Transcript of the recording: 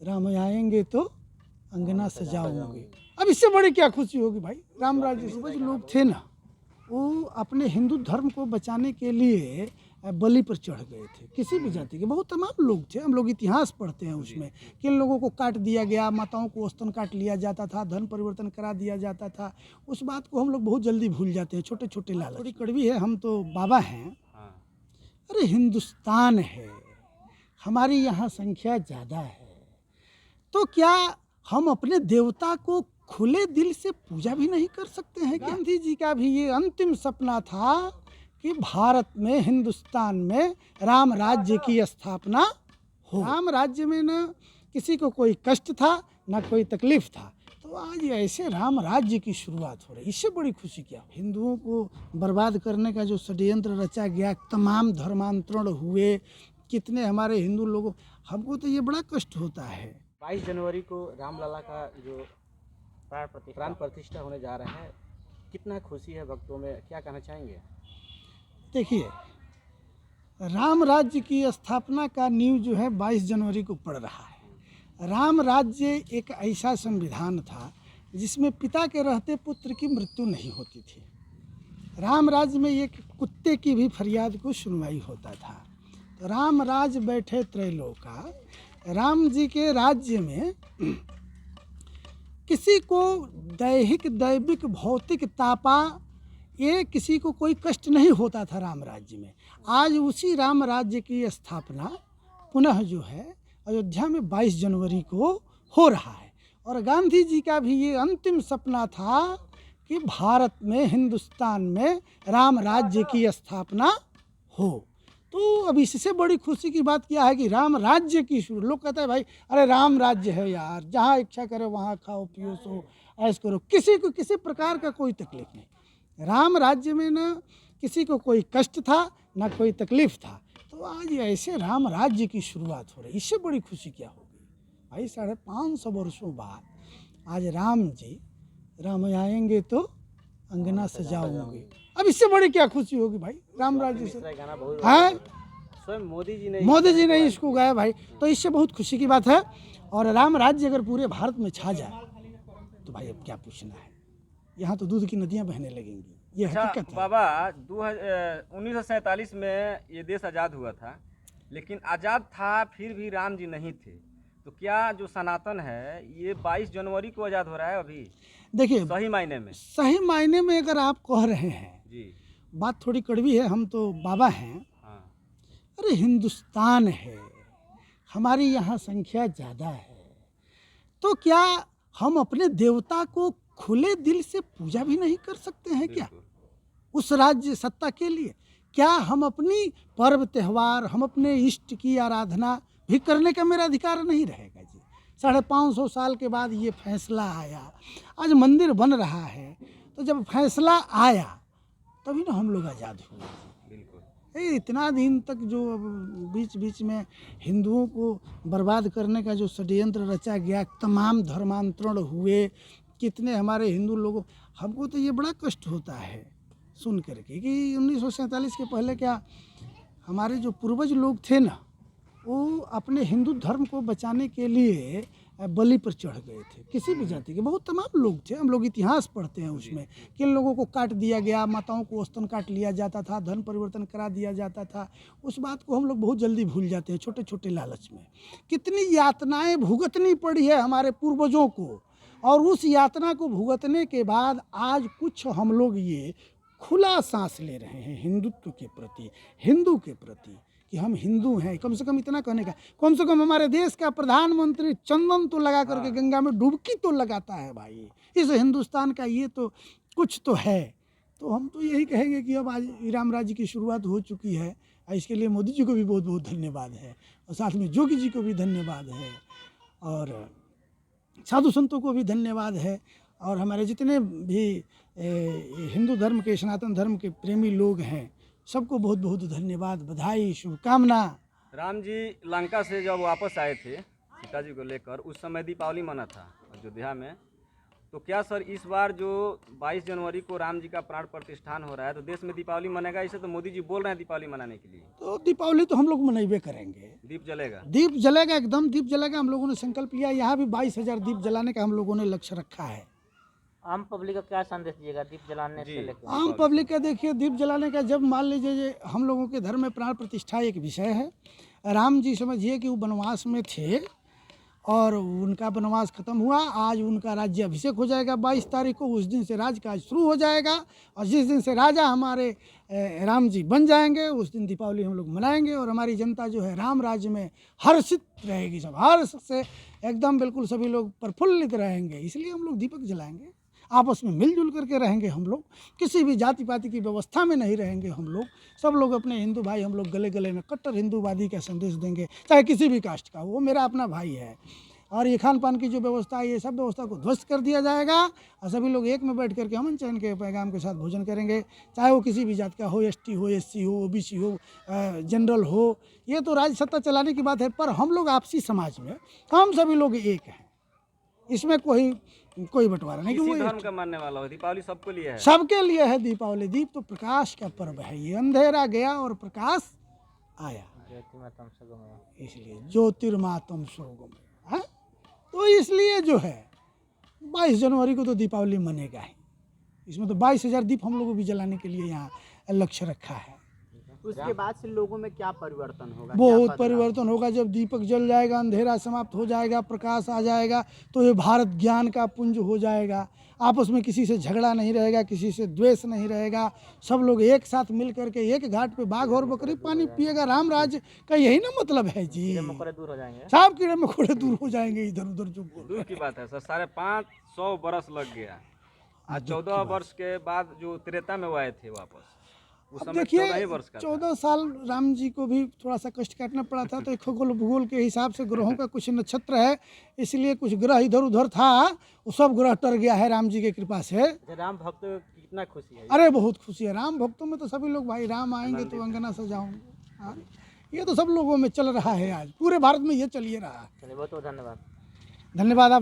राम आएंगे तो अंगना सजाऊंगी। अब इससे बड़ी क्या खुशी होगी भाई। राम राज्य से जो लोग थे ना, वो अपने हिंदू धर्म को बचाने के लिए बलि पर चढ़ गए थे। किसी भी जाति के बहुत तमाम लोग थे। हम लोग इतिहास पढ़ते हैं उसमें, किन लोगों को काट दिया गया, माताओं को औस्तन काट लिया जाता था, धन परिवर्तन करा दिया जाता था। उस बात को हम लोग बहुत जल्दी भूल जाते हैं, छोटे छोटे लालच। थोड़ी कड़वी है, हम तो बाबा हैं। अरे हिंदुस्तान है, हमारी यहाँ संख्या ज़्यादा है, तो क्या हम अपने देवता को खुले दिल से पूजा भी नहीं कर सकते हैं? गांधी जी का भी ये अंतिम सपना था कि भारत में, हिंदुस्तान में राम राज्य की स्थापना हो। राम राज्य में न किसी को कोई कष्ट था, न कोई तकलीफ था, तो आज ऐसे राम राज्य की शुरुआत हो रही। इससे बड़ी खुशी क्या? हिंदुओं को बर्बाद करने का जो षड्यंत्र रचा गया, तमाम धर्मांतरण हुए, कितने हमारे हिंदू लोगों, हमको तो ये बड़ा कष्ट होता है। 22 जनवरी को रामलला का जो प्राण प्रतिष्ठा होने जा रहा है, कितना खुशी है भक्तों में, क्या कहना चाहेंगे? देखिए, राम राज्य की स्थापना का नींव जो है 22 जनवरी को पड़ रहा है। राम राज्य एक ऐसा संविधान था जिसमें पिता के रहते पुत्र की मृत्यु नहीं होती थी। राम राज्य में एक कुत्ते की भी फरियाद को सुनवाई होता था। तो राम राज बैठे त्रैलोका, राम जी के राज्य में किसी को दैहिक दैविक भौतिक तापा, ये किसी को कोई कष्ट नहीं होता था राम राज्य में। आज उसी राम राज्य की स्थापना पुनः जो है अयोध्या में 22 जनवरी को हो रहा है। और गांधी जी का भी ये अंतिम सपना था कि भारत में, हिंदुस्तान में राम राज्य की स्थापना हो। तो अब इससे बड़ी खुशी की बात क्या है कि राम राज्य की शुरू। लोग कहते हैं भाई अरे राम राज्य है यार, जहाँ इच्छा करे वहाँ खाओ पियो सो ऐश करो, किसी को किसी प्रकार का कोई तकलीफ नहीं। राम राज्य में न किसी को कोई कष्ट था, न कोई तकलीफ था, तो आज ऐसे राम राज्य की शुरुआत हो रही। इससे बड़ी खुशी क्या होगी भाई। 550 वर्षों बाद आज राम जी, राम आएंगे तो अंगना सजाऊंगी। अब इससे बड़ी क्या खुशी होगी भाई। राम राज्य से है, स्वयं मोदी जी ने इसको गाया भाई, तो इससे बहुत खुशी की बात है। और राम राज्य अगर पूरे भारत में छा जाए तो भाई अब क्या पूछना है। यहाँ तो दूध की नदियाँ बहने लगेंगी, ये हकीकत है। बाबा 1947 में ये देश आज़ाद हुआ था, लेकिन आज़ाद था फिर भी राम जी नहीं थे। तो क्या जो सनातन है ये 22 जनवरी को आज़ाद हो रहा है अभी? देखिए, सही मायने में अगर आप कह रहे हैं जी, बात थोड़ी कड़वी है, हम तो बाबा हैं। अरे हिंदुस्तान है, हमारी यहाँ संख्या ज़्यादा है, तो क्या हम अपने देवता को खुले दिल से पूजा भी नहीं कर सकते हैं क्या? उस राज्य सत्ता के लिए क्या हम अपनी पर्व त्यौहार, हम अपने इष्ट की आराधना भी करने का मेरा अधिकार नहीं रहेगा जी? 550 साल के बाद ये फैसला आया, आज मंदिर बन रहा है, तो जब फैसला आया तभी ना हम लोग आज़ाद हुए। इतना दिन तक जो बीच बीच में हिंदुओं को बर्बाद करने का जो षड्यंत्र रचा गया, तमाम धर्मांतरण हुए, कितने हमारे हिंदू लोगों, हमको तो ये बड़ा कष्ट होता है सुन करके कि 1947 के पहले क्या हमारे जो पूर्वज लोग थे ना, वो अपने हिंदू धर्म को बचाने के लिए बलि पर चढ़ गए थे। किसी भी जाति के बहुत तमाम लोग थे। हम लोग इतिहास पढ़ते हैं उसमें, किन लोगों को काट दिया गया, माताओं को औस्तन काट लिया जाता था, धन परिवर्तन करा दिया जाता था। उस बात को हम लोग बहुत जल्दी भूल जाते हैं, छोटे छोटे लालच में। कितनी यातनाएं भुगतनी पड़ी है हमारे पूर्वजों को, और उस यातना को भुगतने के बाद आज कुछ हम लोग ये खुला सांस ले रहे हैं हिंदुत्व के प्रति, हिंदू के प्रति, कि हम हिंदू हैं। कम से कम इतना कहने का, कम से कम हमारे देश का प्रधानमंत्री चंदन तो लगा करके गंगा में डुबकी तो लगाता है भाई। इस हिंदुस्तान का ये तो कुछ तो है। तो हम तो यही कहेंगे कि अब आज राम राज्य की शुरुआत हो चुकी है, इसके लिए मोदी जी को भी बहुत बहुत धन्यवाद है, और साथ में जोगी जी को भी धन्यवाद है, और साधु संतों को भी धन्यवाद है, और हमारे जितने भी हिंदू धर्म के, सनातन धर्म के प्रेमी लोग हैं, सबको बहुत बहुत धन्यवाद, बधाई, शुभकामना। राम जी लंका से जब वापस आए थे सीता जी को लेकर, उस समय दीपावली मना था अयोध्या में, तो क्या सर इस बार जो 22 जनवरी को राम जी का प्राण प्रतिष्ठान हो रहा है तो देश में दीपावली मनेगा? इसे तो मोदी जी बोल रहे हैं दीपावली मनाने के लिए। तो दीपावली तो हम लोग मनाइबे करेंगे, दीप जलेगा। दीप जलेगा, एकदम दीप जलेगा। हम लोगों ने संकल्प लिया, यहाँ भी 22,000 दीप जलाने का हम लोगों ने लक्ष्य रखा है। आम पब्लिक का क्या संदेश दीजिएगा दीप जलाने से लेकर? आम पब्लिक का देखिए, दीप जलाने का जब मान लीजिए ये हम लोगों के धर्म में प्राण प्रतिष्ठा एक विषय है। राम जी समझिए कि वो वनवास में थे और उनका वनवास खत्म हुआ, आज उनका राज्य अभिषेक हो जाएगा 22 तारीख को। उस दिन से राजकाज शुरू हो जाएगा और जिस दिन से राजा हमारे राम जी बन जाएंगे उस दिन दीपावली हम लोग मनाएंगे। और हमारी जनता जो है राम राज्य में हर्षित रहेगी, सब हर्ष से एकदम बिल्कुल सभी लोग प्रफुल्लित रहेंगे। इसलिए हम लोग दीपक जलाएंगे, आपस में मिलजुल करके रहेंगे। हम लोग किसी भी जाति पाति की व्यवस्था में नहीं रहेंगे। हम लोग सब लोग अपने हिंदू भाई, हम लोग गले गले में कट्टर हिंदूवादी का संदेश देंगे, चाहे किसी भी कास्ट का हो, वो मेरा अपना भाई है। और ये खान पान की जो व्यवस्था है, ये सब व्यवस्था को ध्वस्त कर दिया जाएगा और सभी लोग एक में बैठ करके अमन चैन के पैगाम के साथ भोजन करेंगे, चाहे वो किसी भी जात का हो, एसटी हो, एससी हो, ओबीसी हो, जनरल हो। ये तो राज्य सत्ता चलाने की बात है, पर हम लोग आपसी समाज में हम सभी लोग एक हैं, इसमें कोई बंटवारा नहीं। किसी धर्म का मानने वाला हो, दीपावली सबके लिए है। सबके लिए है दीपावली। दीप तो प्रकाश का पर्व है, ये अंधेरा गया और प्रकाश आया, इसलिए ज्योतिर्मातम सुगम है। तो इसलिए जो है 22 जनवरी को तो दीपावली मनेगा ही। इसमें तो 22,000 दीप हम लोगों को भी जलाने के लिए यहाँ लक्ष्य रखा है। उसके बाद से लोगों में क्या परिवर्तन होगा? बहुत परिवर्तन होगा। जब दीपक जल जाएगा, अंधेरा समाप्त हो जाएगा, प्रकाश आ जाएगा, तो ये भारत ज्ञान का पुंज हो जाएगा। आपस में किसी से झगड़ा नहीं रहेगा, किसी से द्वेष नहीं रहेगा। सब लोग एक साथ मिल करके एक घाट पे बाघ और बकरी पानी पिएगा। राम राज्य का यही ना मतलब है जी। दूर हो जाएंगे, सब कीड़े मकोड़े दूर हो जाएंगे इधर उधर जो दूर की बात है सर, 550 बरस लग गया। आज 14 वर्ष के बाद जो त्रेता में वो आए थे वापस, उस अब समय देखिए 14 ही वर्ष का था। 14 साल राम जी को भी थोड़ा सा कष्ट काटना पड़ा था। तो एक खगोल भूगोल के हिसाब से ग्रहों का कुछ नक्षत्र है, इसलिए कुछ ग्रह इधर उधर था, वो सब ग्रह टर गया है राम जी की कृपा से। राम भक्त की कितना खुशी है? अरे बहुत खुशी है। राम भक्तों में तो सभी लोग भाई राम आएंगे तो अंगना सजाऊंगे। हाँ, ये तो सब लोगों में चल रहा है, आज पूरे भारत में ये चलिए रहा है। चलिए बहुत बहुत धन्यवाद। धन्यवाद आप